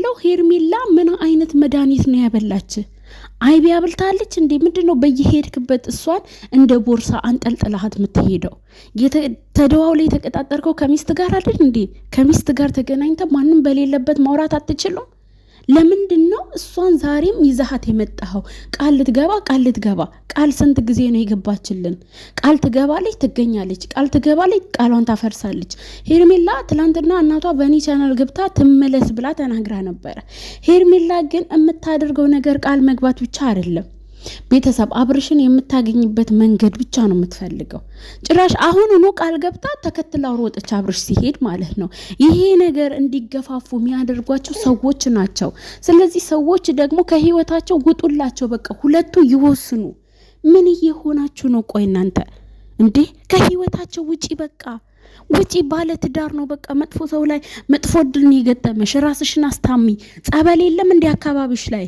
እንደው ሄርሜላ ምን አይነት መድኃኒት ነው ያበላች? አይቢ አብልታለች እንዴ? ምንድነው በየሄድክበት እሷን እንደ ቦርሳ አንጠልጥላሃት የምትሄደው? ተደዋውለ የተቀጣጠርከው ከሚስት ጋር አይደል እንዴ? ከሚስት ጋር ተገናኝተ ማንም በሌለበት ማውራት አትችሉም? ለምንድነው እሷን ዛሬም ይዛሃት የመጣኸው? ቃል ልትገባ ቃል ስንት ጊዜ ነው የገባችልን? ቃል ትገባለች፣ ትገኛለች፣ ቃል ትገባለች፣ ቃሏን ታፈርሳለች። ሄርሜላ ትላንትና እናቷ በእኔ ቻናል ገብታ ትመለስ ብላ ተናግራ ነበረ። ሄርሜላ ግን የምታደርገው ነገር ቃል መግባት ብቻ አይደለም። ቤተሰብ አብርሽን የምታገኝበት መንገድ ብቻ ነው የምትፈልገው። ጭራሽ አሁን ሆኖ ቃል ገብታ ተከትላ ሮጠች አብርሽ ሲሄድ ማለት ነው። ይሄ ነገር እንዲገፋፉ የሚያደርጓቸው ሰዎች ናቸው። ስለዚህ ሰዎች ደግሞ ከህይወታቸው ውጡላቸው። በቃ ሁለቱ ይወስኑ። ምን እየሆናችሁ ነው? ቆይ እናንተ እንዴ ከህይወታቸው ውጪ በቃ ውጪ። ባለ ትዳር ነው በቃ። መጥፎ ሰው ላይ መጥፎ ድልን የገጠመሽ ራስሽን አስታሚ። ጸበል የለም እንዴ አካባቢሽ ላይ?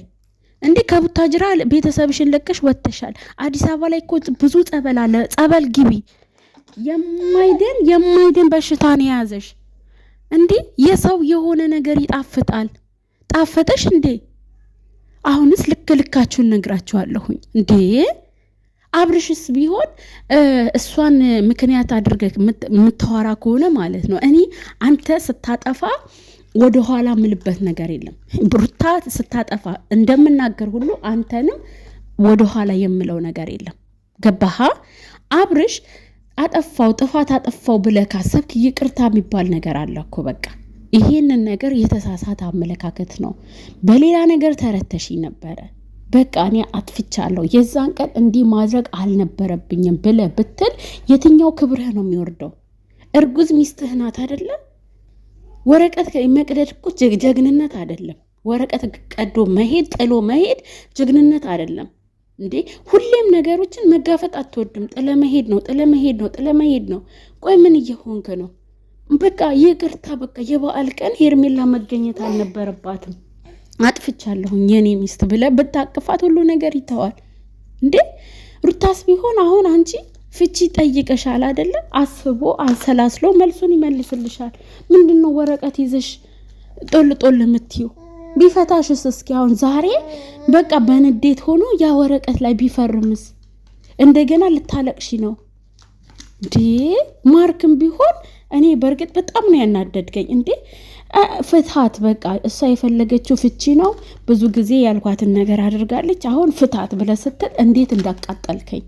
እንዴ ከቡታጅራ ቤተሰብሽን ለቀሽ ወጥተሻል። አዲስ አበባ ላይ እኮ ብዙ ጸበል አለ። ጸበል ግቢ። የማይድን በሽታ ነው የያዘሽ። እንዴ የሰው የሆነ ነገር ይጣፍጣል። ጣፈጠሽ እንዴ? አሁንስ ልካችሁን ነግራችኋለሁኝ። እንዴ አብርሽስ ቢሆን እሷን ምክንያት አድርገህ የምታወራ ከሆነ ማለት ነው እኔ አንተ ስታጠፋ ወደ ኋላ ምልበት ነገር የለም። ብሩታ ስታጠፋ እንደምናገር ሁሉ አንተንም ወደ ኋላ የምለው ነገር የለም። ገባሃ? አብርሽ ጥፋት አጠፋው ብለህ ካሰብክ ይቅርታ የሚባል ነገር አለ እኮ። በቃ ይሄንን ነገር የተሳሳተ አመለካከት ነው። በሌላ ነገር ተረተሽ ነበረ። በቃ እኔ አጥፍቻለሁ፣ የዛን ቀን እንዲህ ማድረግ አልነበረብኝም ብለህ ብትል የትኛው ክብርህ ነው የሚወርደው? እርጉዝ ሚስትህ ናት አይደለም? ወረቀት መቅደድ እኮ ጀግንነት አይደለም። ወረቀት ቀዶ መሄድ ጥሎ መሄድ ጀግንነት አይደለም እንዴ። ሁሌም ነገሮችን መጋፈጥ አትወድም። ጥለ መሄድ ነው። ቆይ ምን እየሆንክ ነው? በቃ ይቅርታ። በቃ የበዓል ቀን ሄርሜላ መገኘት አልነበረባትም። አጥፍቻለሁኝ የኔ ሚስት ብለህ ብታቅፋት ሁሉ ነገር ይተዋል እንዴ። ሩታስ ቢሆን አሁን አንቺ ፍቺ ጠይቀሻል አይደለ? አስቦ አሰላስሎ መልሱን ይመልስልሻል። ምንድነው ወረቀት ይዘሽ ጦል የምትዩ? ቢፈታሽስ እስኪ አሁን ዛሬ በቃ በንዴት ሆኖ ያ ወረቀት ላይ ቢፈርምስ እንደገና ልታለቅሺ ነው እንዴ? ማርክም ቢሆን እኔ በርግጥ በጣም ነው ያናደድገኝ እንዴ። ፍታት በቃ። እሷ የፈለገችው ፍቺ ነው። ብዙ ጊዜ ያልኳትን ነገር አድርጋለች። አሁን ፍታት ብለህ ስትል እንዴት እንዳቃጠልከኝ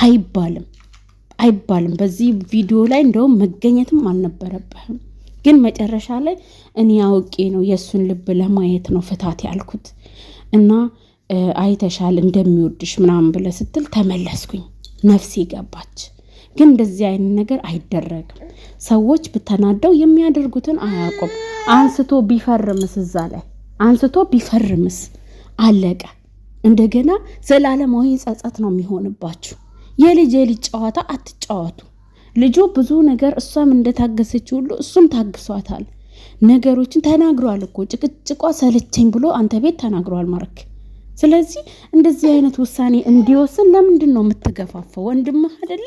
አይባልም። በዚህ ቪዲዮ ላይ እንደውም መገኘትም አልነበረብህም። ግን መጨረሻ ላይ እኔ አውቄ ነው የእሱን ልብ ለማየት ነው ፍታት ያልኩት እና አይተሻል እንደሚወድሽ ምናምን ብለህ ስትል ተመለስኩኝ። ነፍሴ ገባች። ግን እንደዚህ አይነት ነገር አይደረግም። ሰዎች ብተናደው የሚያደርጉትን አያውቁም። አንስቶ ቢፈርምስ አለቀ። እንደገና ዘላለማዊ ጸጸት ነው የሚሆንባችሁ። የልጅ ጨዋታ አትጫወቱ። ልጁ ብዙ ነገር እሷም እንደታገሰች ሁሉ እሱም ታግሷታል። ነገሮችን ተናግሯል እኮ ጭቅጭቋ ሰለቸኝ ብሎ አንተ ቤት ተናግሯል ማርክ። ስለዚህ እንደዚህ አይነት ውሳኔ እንዲወስን ለምንድን ነው የምትገፋፈው? ወንድምህ አይደለ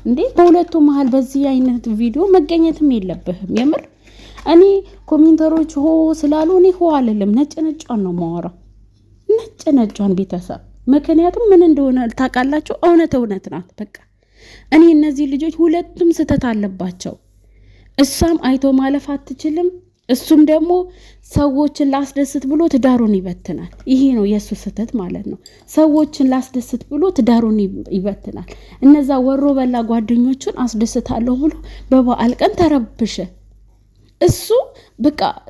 እንዴ? በሁለቱ መሀል በዚህ አይነት ቪዲዮ መገኘትም የለብህም። የምር እኔ ኮሜንተሮች ሆ ስላሉ እኔ ሆ አልልም። ነጭ ነው ማወራው፣ ነጭ ቤተሰብ። ምክንያቱም ምን እንደሆነ ታውቃላችሁ። እውነት ናት። በቃ እኔ እነዚህ ልጆች ሁለቱም ስተት አለባቸው። እሷም አይቶ ማለፍ አትችልም፣ እሱም ደግሞ ሰዎችን ላስደስት ብሎ ትዳሩን ይበትናል። ይሄ ነው የእሱ ስተት ማለት ነው። ሰዎችን ላስደስት ብሎ ትዳሩን ይበትናል። እነዛ ወሮ በላ ጓደኞቹን አስደስታለሁ ብሎ በበዓል ቀን ተረብሸ።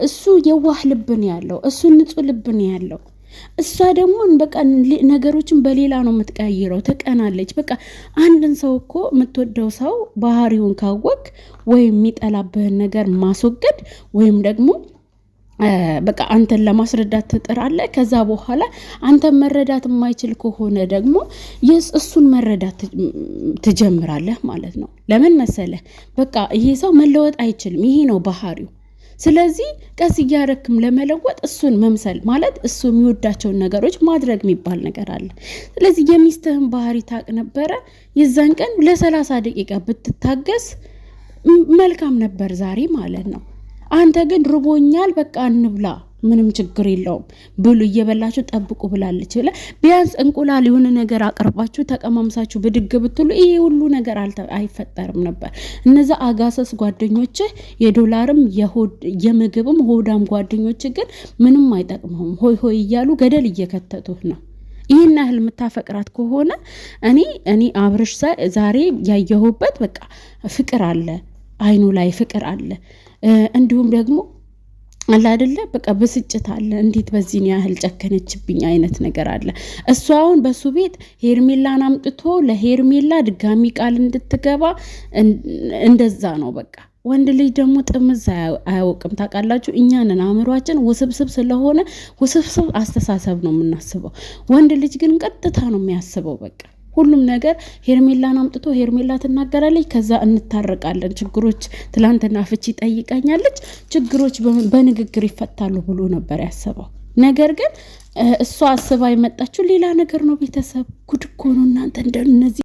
እሱ የዋህ ልብን ያለው፣ እሱ ንጹህ ልብን ያለው። እሷ ደግሞ በቃ ነገሮችን በሌላ ነው የምትቀይረው። ትቀናለች። በቃ አንድን ሰው እኮ የምትወደው ሰው ባህሪውን ካወቅ ወይም የሚጠላብህን ነገር ማስወገድ ወይም ደግሞ በቃ አንተን ለማስረዳት ትጥራለህ። ከዛ በኋላ አንተን መረዳት የማይችል ከሆነ ደግሞ እሱን መረዳት ትጀምራለህ ማለት ነው። ለምን መሰለህ? በቃ ይሄ ሰው መለወጥ አይችልም። ይሄ ነው ባህሪው። ስለዚህ ቀስ እያረክም ለመለወጥ እሱን መምሰል ማለት እሱ የሚወዳቸውን ነገሮች ማድረግ የሚባል ነገር አለ። ስለዚህ የሚስትህን ባህሪ ታቅ ነበረ። የዛን ቀን ለ30 ደቂቃ ብትታገስ መልካም ነበር ዛሬ ማለት ነው። አንተ ግን ርቦኛል በቃ እንብላ ምንም ችግር የለውም ብሉ እየበላችሁ ጠብቁ ብላለች ብለ ቢያንስ እንቁላል የሆነ ነገር አቀርባችሁ ተቀማምሳችሁ ብድግ ብትሉ ይሄ ሁሉ ነገር አይፈጠርም ነበር። እነዛ አጋሰስ ጓደኞች የዶላርም የምግብም ሆዳም ጓደኞች ግን ምንም አይጠቅመውም። ሆይ ሆይ እያሉ ገደል እየከተቱህ ነው። ይህን ያህል የምታፈቅራት ከሆነ እኔ አብርሽ ዛሬ ያየሁበት በቃ ፍቅር አለ፣ አይኑ ላይ ፍቅር አለ። እንዲሁም ደግሞ አለ አይደለ በቃ ብስጭት አለ። እንዴት በዚህን ያህል ጨከነችብኝ አይነት ነገር አለ። እሱ አሁን በሱ ቤት ሄርሜላን አምጥቶ ለሄርሜላ ድጋሚ ቃል እንድትገባ እንደዛ ነው በቃ። ወንድ ልጅ ደግሞ ጥምዝ አያውቅም ታውቃላችሁ። እኛንን አእምሯችን ውስብስብ ስለሆነ ውስብስብ አስተሳሰብ ነው የምናስበው። ወንድ ልጅ ግን ቀጥታ ነው የሚያስበው በቃ ሁሉም ነገር ሄርሜላን አምጥቶ ሄርሜላ ትናገራለች፣ ከዛ እንታረቃለን። ችግሮች ትላንትና ፍቺ ጠይቃኛለች፣ ችግሮች በንግግር ይፈታሉ ብሎ ነበር ያሰበው። ነገር ግን እሷ አስባ የመጣችው ሌላ ነገር ነው። ቤተሰብ ጉድ እኮ ነው እናንተ እንደነዚህ